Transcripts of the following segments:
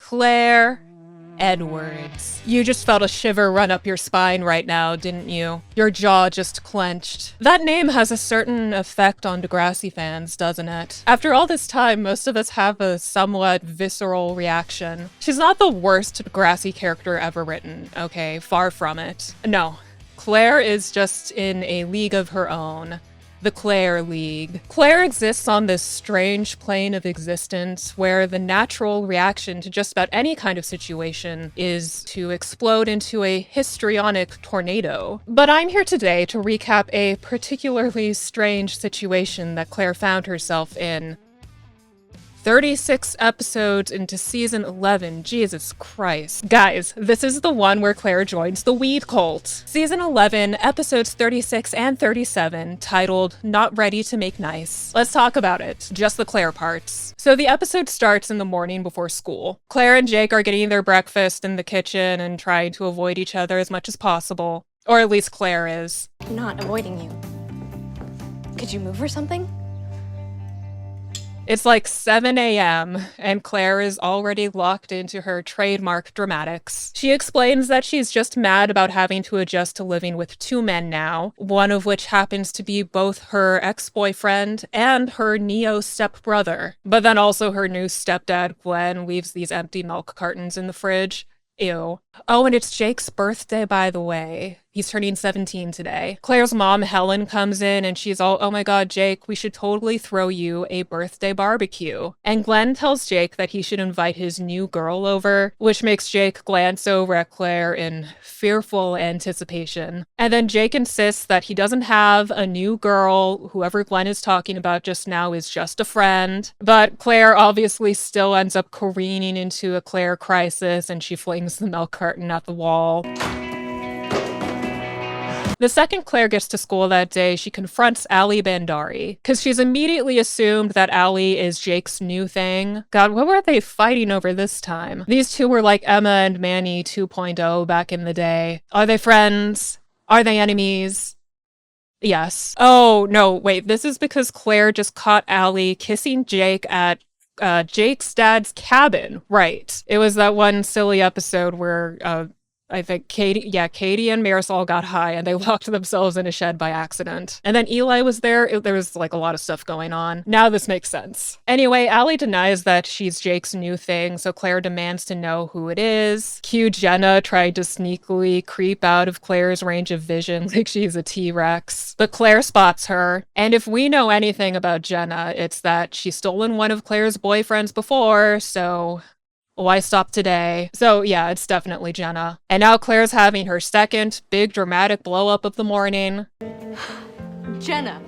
Claire Edwards. You just felt a shiver run up your spine right now, didn't you? Your jaw just clenched. That name has a certain effect on Degrassi fans, doesn't it? After all this time, most of us have a somewhat visceral reaction. She's not the worst Degrassi character ever written, okay? Far from it. No. Claire is just in a league of her own. The Claire League. Claire exists on this strange plane of existence where the natural reaction to just about any kind of situation is to explode into a histrionic tornado. But I'm here today to recap a particularly strange situation that Claire found herself in. 36 episodes into season 11, Jesus Christ. Guys, this is the one where Claire joins the weed cult. Season 11, episodes 36 and 37, titled Not Ready to Make Nice. Let's talk about it, just the Claire parts. So the episode starts in the morning before school. Claire and Jake are getting their breakfast in the kitchen and trying to avoid each other as much as possible. Or at least Claire is. I'm not avoiding you. Could you move or something? It's like 7 a.m., and Claire is already locked into her trademark dramatics. She explains that she's just mad about having to adjust to living with two men now, one of which happens to be both her ex-boyfriend and her neo-stepbrother. But then also her new stepdad, Glenn, leaves these empty milk cartons in the fridge. Ew. Oh, and it's Jake's birthday, by the way. He's turning 17 today. Claire's mom, Helen, comes in and she's all, oh my god, Jake, we should totally throw you a birthday barbecue. And Glenn tells Jake that he should invite his new girl over, which makes Jake glance over at Claire in fearful anticipation. And then Jake insists that he doesn't have a new girl. Whoever Glenn is talking about just now is just a friend. But Claire obviously still ends up careening into a Claire crisis and she flings the milk carton at the wall. The second Claire gets to school that day, she confronts Ali Bandari, because she's immediately assumed that Ali is Jake's new thing. God, what were they fighting over this time? These two were like Emma and Manny 2.0 back in the day. Are they friends? Are they enemies? Yes. Oh, no, wait, this is because Claire just caught Ali kissing Jake at Jake's dad's cabin. Right. It was that one silly episode where, I think Katie and Marisol got high and they locked themselves in a shed by accident. And then Eli was there. There was like a lot of stuff going on. Now this makes sense. Anyway, Allie denies that she's Jake's new thing, so Claire demands to know who it is. Cue Jenna tried to sneakily creep out of Claire's range of vision like she's a T-Rex. But Claire spots her. And if we know anything about Jenna, it's that she's stolen one of Claire's boyfriends before, so why stop today? So yeah, it's definitely Jenna. And now Claire's having her second big dramatic blow up of the morning. Jenna.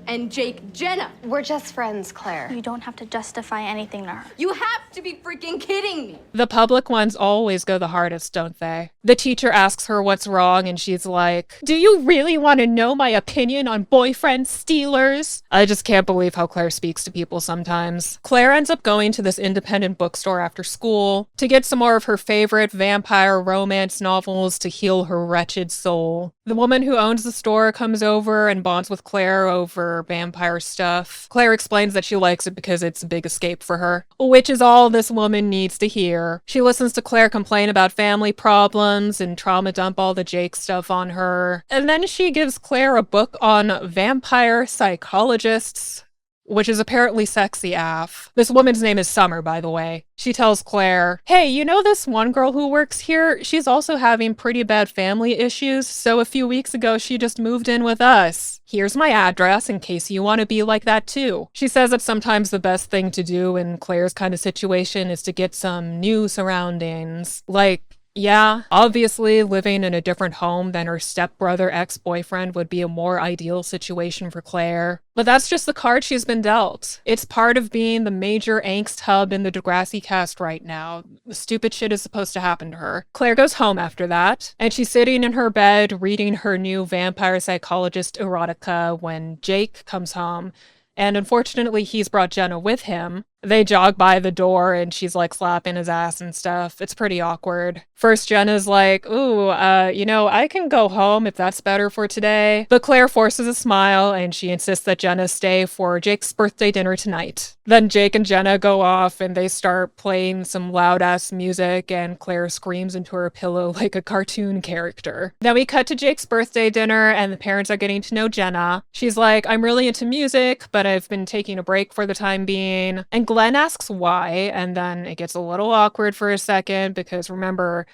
And Jake, Jenna. We're just friends, Claire. You don't have to justify anything to her. You have to be freaking kidding me. The public ones always go the hardest, don't they? The teacher asks her what's wrong and she's like, do you really want to know my opinion on boyfriend stealers? I just can't believe how Claire speaks to people sometimes. Claire ends up going to this independent bookstore after school to get some more of her favorite vampire romance novels to heal her wretched soul. The woman who owns the store comes over and bonds with Claire over vampire stuff. Claire explains that she likes it because it's a big escape for her, which is all this woman needs to hear. She listens to Claire complain about family problems and trauma dump all the Jake stuff on her. And then she gives Claire a book on vampire psychologists, which is apparently sexy AF. This woman's name is Summer, by the way. She tells Claire, hey, you know this one girl who works here? She's also having pretty bad family issues, so a few weeks ago she just moved in with us. Here's my address in case you want to be like that too. She says that sometimes the best thing to do in Claire's kind of situation is to get some new surroundings. Like, yeah, obviously living in a different home than her stepbrother ex-boyfriend would be a more ideal situation for Claire. But that's just the card she's been dealt. It's part of being the major angst hub in the Degrassi cast right now. The stupid shit is supposed to happen to her. Claire goes home after that, and she's sitting in her bed reading her new vampire psychologist erotica when Jake comes home. And unfortunately, he's brought Jenna with him. They jog by the door and she's like slapping his ass and stuff. It's pretty awkward. First, Jenna's like, ooh, I can go home if that's better for today. But Claire forces a smile and she insists that Jenna stay for Jake's birthday dinner tonight. Then Jake and Jenna go off and they start playing some loud ass music and Claire screams into her pillow like a cartoon character. Then we cut to Jake's birthday dinner and the parents are getting to know Jenna. She's like, I'm really into music, but I've been taking a break for the time being. And Glenn asks why, and then it gets a little awkward for a second because remember,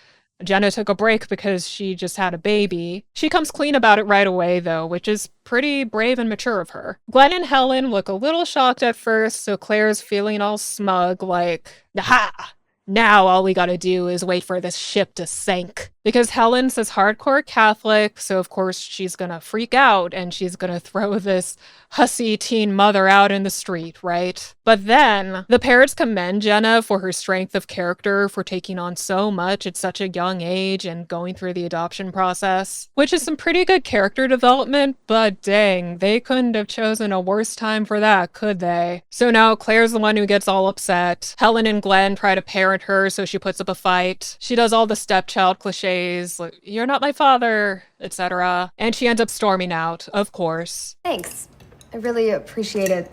Jenna took a break because she just had a baby. She comes clean about it right away, though, which is pretty brave and mature of her. Glenn and Helen look a little shocked at first, so Claire's feeling all smug, like, aha! Now all we gotta do is wait for this ship to sink. Because Helen's this hardcore Catholic, so of course she's gonna freak out and she's gonna throw this hussy teen mother out in the street, right? But then the parents commend Jenna for her strength of character for taking on so much at such a young age and going through the adoption process, which is some pretty good character development, but dang, they couldn't have chosen a worse time for that, could they? So now Claire's the one who gets all upset. Helen and Glenn try to parent her, so she puts up a fight. She does all the stepchild cliches, like, you're not my father, etc. And she ends up storming out, of course. Thanks. I really appreciate it.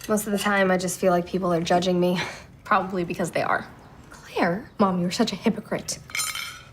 Most of the time, I just feel like people are judging me. Probably because they are. Claire? Mom, you're such a hypocrite.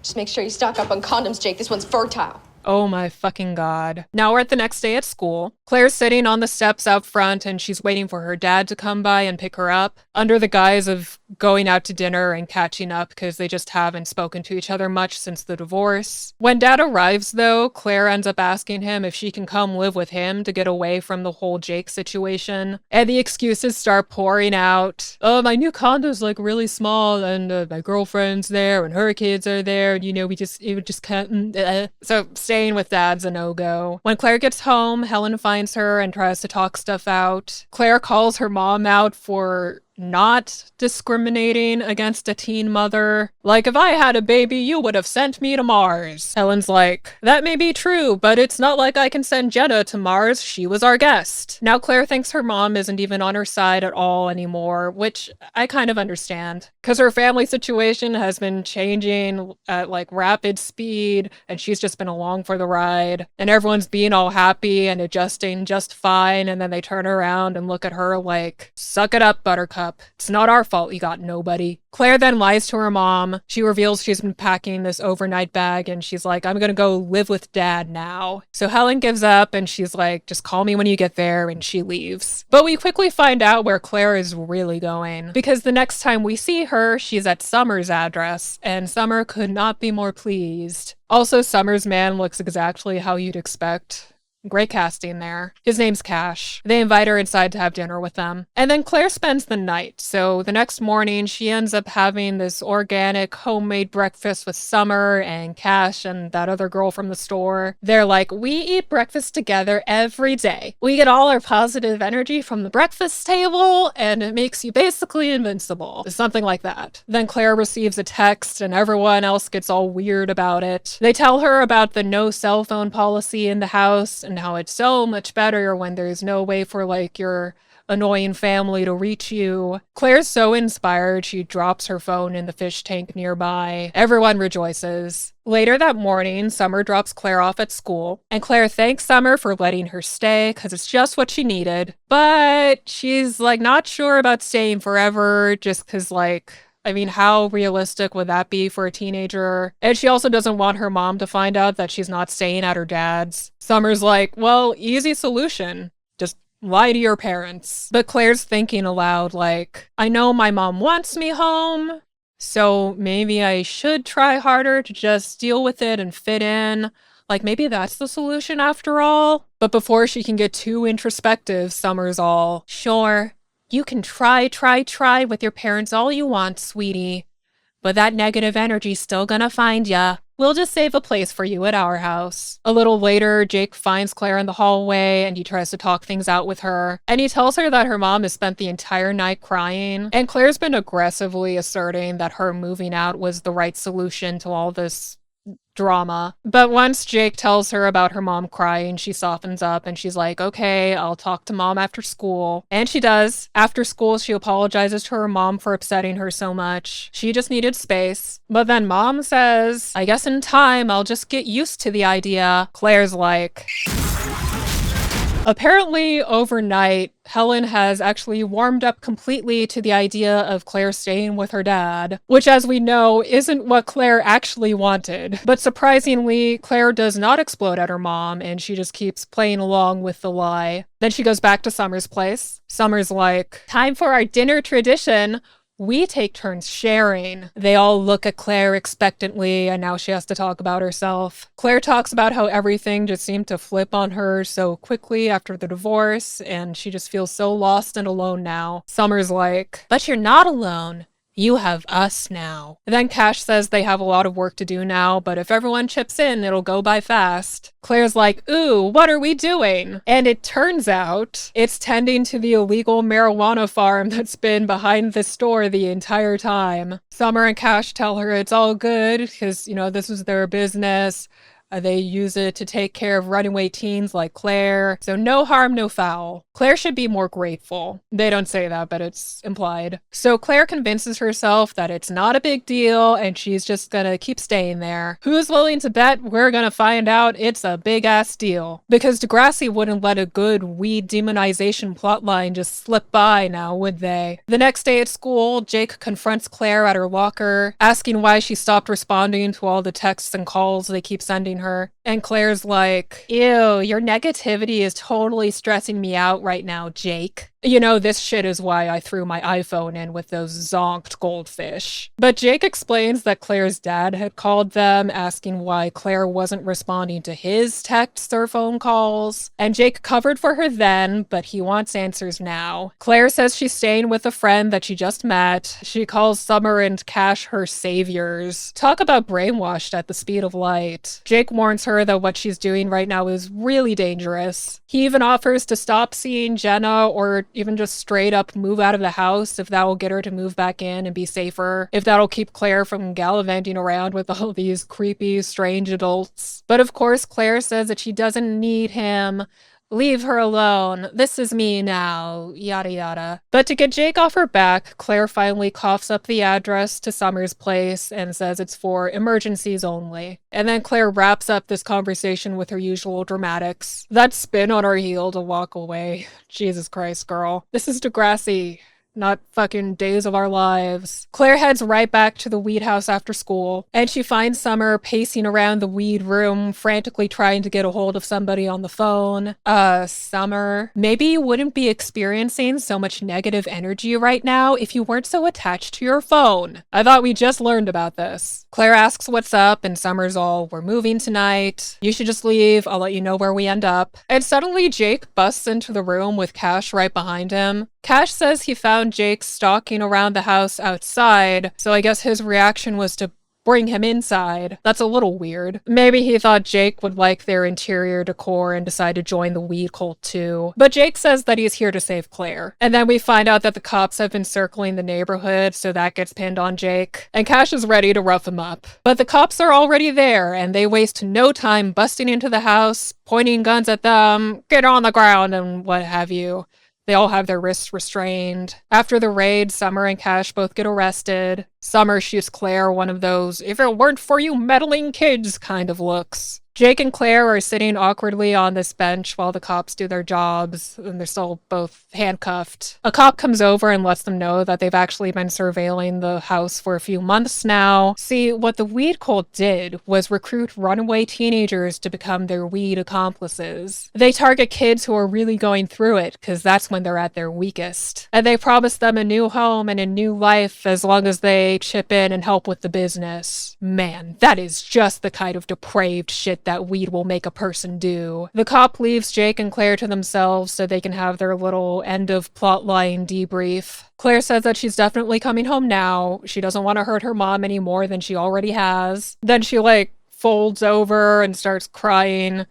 Just make sure you stock up on condoms, Jake. This one's fertile. Oh my fucking god. Now we're at the next day at school. Claire's sitting on the steps out front and she's waiting for her dad to come by and pick her up under the guise of going out to dinner and catching up because they just haven't spoken to each other much since the divorce. When dad arrives though, Claire ends up asking him if she can come live with him to get away from the whole Jake situation. And the excuses start pouring out. Oh, my new condo's like really small and my girlfriend's there and her kids are there and we just can't. So staying with dad's a no-go. When Claire gets home, Helen finds her and tries to talk stuff out. Claire calls her mom out for not discriminating against a teen mother. Like, if I had a baby, you would have sent me to Mars. Helen's like, that may be true, but it's not like I can send Jenna to Mars. She was our guest. Now Claire thinks her mom isn't even on her side at all anymore, which I kind of understand. Because her family situation has been changing at like rapid speed, and she's just been along for the ride. And everyone's being all happy and adjusting just fine, and then they turn around and look at her like, suck it up, buttercup. It's not our fault you got nobody. Claire then lies to her mom. She reveals she's been packing this overnight bag and she's like, I'm gonna go live with dad now. So Helen gives up and she's like, just call me when you get there, and she leaves. But we quickly find out where Claire is really going, because the next time we see her, she's at Summer's address, and Summer could not be more pleased. Also, Summer's man looks exactly how you'd expect. Great casting there. His name's Cash. They invite her inside to have dinner with them. And then Claire spends the night. So the next morning, she ends up having this organic homemade breakfast with Summer and Cash and that other girl from the store. They're like, we eat breakfast together every day. We get all our positive energy from the breakfast table, and it makes you basically invincible. Something like that. Then Claire receives a text and everyone else gets all weird about it. They tell her about the no cell phone policy in the house and how it's so much better when there's no way for like your annoying family to reach you. Claire's so inspired, she drops her phone in the fish tank nearby. Everyone rejoices. Later that morning, Summer drops Claire off at school, and Claire thanks Summer for letting her stay because it's just what she needed. But she's like not sure about staying forever just because how realistic would that be for a teenager? And she also doesn't want her mom to find out that she's not staying at her dad's. Summer's like, well, easy solution. Just lie to your parents. But Claire's thinking aloud like, I know my mom wants me home, so maybe I should try harder to just deal with it and fit in. Like, maybe that's the solution after all. But before she can get too introspective, Summer's all, sure. You can try with your parents all you want, sweetie. But that negative energy's still gonna find ya. We'll just save a place for you at our house. A little later, Jake finds Claire in the hallway and he tries to talk things out with her. And he tells her that her mom has spent the entire night crying. And Claire's been aggressively asserting that her moving out was the right solution to all this drama. But once Jake tells her about her mom crying, she softens up and she's like, okay, I'll talk to mom after school. And she does. After school, she apologizes to her mom for upsetting her so much. She just needed space. But then mom says, I guess in time, I'll just get used to the idea. Claire's like... Apparently, overnight, Helen has actually warmed up completely to the idea of Claire staying with her dad, which, as we know, isn't what Claire actually wanted. But surprisingly, Claire does not explode at her mom, and she just keeps playing along with the lie. Then she goes back to Summer's place. Summer's like, time for our dinner tradition. We take turns sharing. They all look at Claire expectantly, and now she has to talk about herself. Claire talks about how everything just seemed to flip on her so quickly after the divorce, and she just feels so lost and alone now. Summer's like, but you're not alone. You have us now. Then Cash says they have a lot of work to do now, but if everyone chips in, it'll go by fast. Claire's like, ooh, what are we doing? And it turns out it's tending to the illegal marijuana farm that's been behind the store the entire time. Summer and Cash tell her it's all good because, this is their business. They use it to take care of runaway teens like Claire. So no harm, no foul. Claire should be more grateful. They don't say that, but it's implied. So Claire convinces herself that it's not a big deal and she's just gonna keep staying there. Who's willing to bet we're gonna find out it's a big ass deal? Because Degrassi wouldn't let a good weed demonization plotline just slip by now, would they? The next day at school, Jake confronts Claire at her locker, asking why she stopped responding to all the texts and calls they keep sending her. And Claire's like, ew, your negativity is totally stressing me out right now, Jake. This shit is why I threw my iPhone in with those zonked goldfish. But Jake explains that Claire's dad had called them, asking why Claire wasn't responding to his texts or phone calls. And Jake covered for her then, but he wants answers now. Claire says she's staying with a friend that she just met. She calls Summer and Cash her saviors. Talk about brainwashed at the speed of light. Jake warns her that what she's doing right now is really dangerous. He even offers to stop seeing Jenna or even just straight up move out of the house if that will get her to move back in and be safer, if that'll keep Claire from gallivanting around with all these creepy, strange adults. But of course, Claire says that she doesn't need him. Leave her alone. This is me now. Yada yada. But to get Jake off her back, Claire finally coughs up the address to Summer's place and says it's for emergencies only. And then Claire wraps up this conversation with her usual dramatics. That spin on her heel to walk away. Jesus Christ, girl. This is Degrassi. Not fucking Days of Our Lives. Claire heads right back to the weed house after school, and she finds Summer pacing around the weed room, frantically trying to get a hold of somebody on the phone. Summer, maybe you wouldn't be experiencing so much negative energy right now if you weren't so attached to your phone. I thought we just learned about this. Claire asks what's up, and Summer's all, we're moving tonight. You should just leave. I'll let you know where we end up. And suddenly Jake busts into the room with Cash right behind him. Cash says he found Jake stalking around the house outside, so I guess his reaction was to bring him inside. That's a little weird. Maybe he thought Jake would like their interior decor and decide to join the weed cult too. But Jake says that he's here to save Claire. And then we find out that the cops have been circling the neighborhood, so that gets pinned on Jake. And Cash is ready to rough him up. But the cops are already there, and they waste no time busting into the house, pointing guns at them, get on the ground, and what have you. They all have their wrists restrained. After the raid, Summer and Cash both get arrested. Summer shoots Claire one of those, if it weren't for you meddling kids kind of looks. Jake and Claire are sitting awkwardly on this bench while the cops do their jobs, and they're still both handcuffed. A cop comes over and lets them know that they've actually been surveilling the house for a few months now. See, what the weed cult did was recruit runaway teenagers to become their weed accomplices. They target kids who are really going through it, because that's when they're at their weakest. And they promise them a new home and a new life as long as they chip in and help with the business. Man, that is just the kind of depraved shit that weed will make a person do. The cop leaves Jake and Claire to themselves so they can have their little end of plotline debrief. Claire says that she's definitely coming home now. She doesn't want to hurt her mom any more than she already has. Then she folds over and starts crying.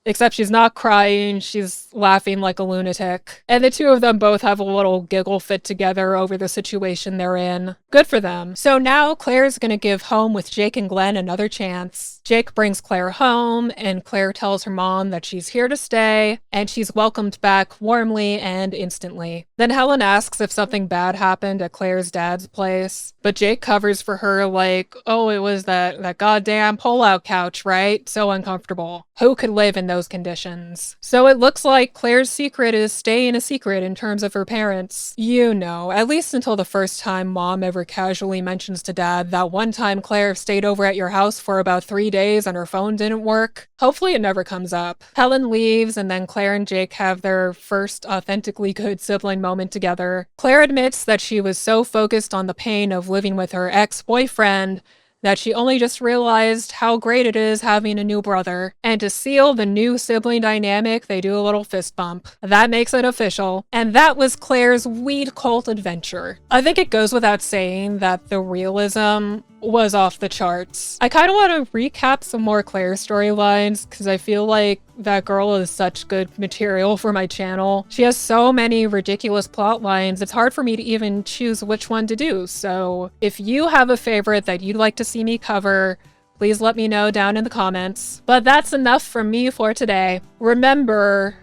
Except she's not crying, she's laughing like a lunatic. And the two of them both have a little giggle fit together over the situation they're in. Good for them. So now Claire's gonna give Home with Jake and Glenn another chance. Jake brings Claire home, and Claire tells her mom that she's here to stay, and she's welcomed back warmly and instantly. Then Helen asks if something bad happened at Claire's dad's place, but Jake covers for her like, oh, it was that goddamn pull-out couch, right? So uncomfortable. Who could live in those conditions? So it looks like Claire's secret is staying a secret in terms of her parents. You know, at least until the first time Mom ever casually mentions to Dad that one time Claire stayed over at your house for about 3 days and her phone didn't work. Hopefully it never comes up. Helen leaves, and then Claire and Jake have their first authentically good sibling moment together. Claire admits that she was so focused on the pain of living with her ex-boyfriend that she only just realized how great it is having a new brother. And to seal the new sibling dynamic, they do a little fist bump. That makes it official. And that was Claire's weed cult adventure. I think it goes without saying that the realism was off the charts. I kind of want to recap some more Claire storylines because I feel like that girl is such good material for my channel. She has so many ridiculous plot lines, it's hard for me to even choose which one to do. So if you have a favorite that you'd like to see me cover, please let me know down in the comments. But that's enough from me for today. Remember,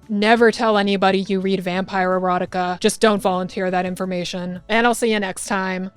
never tell anybody you read vampire erotica. Just don't volunteer that information. And I'll see you next time.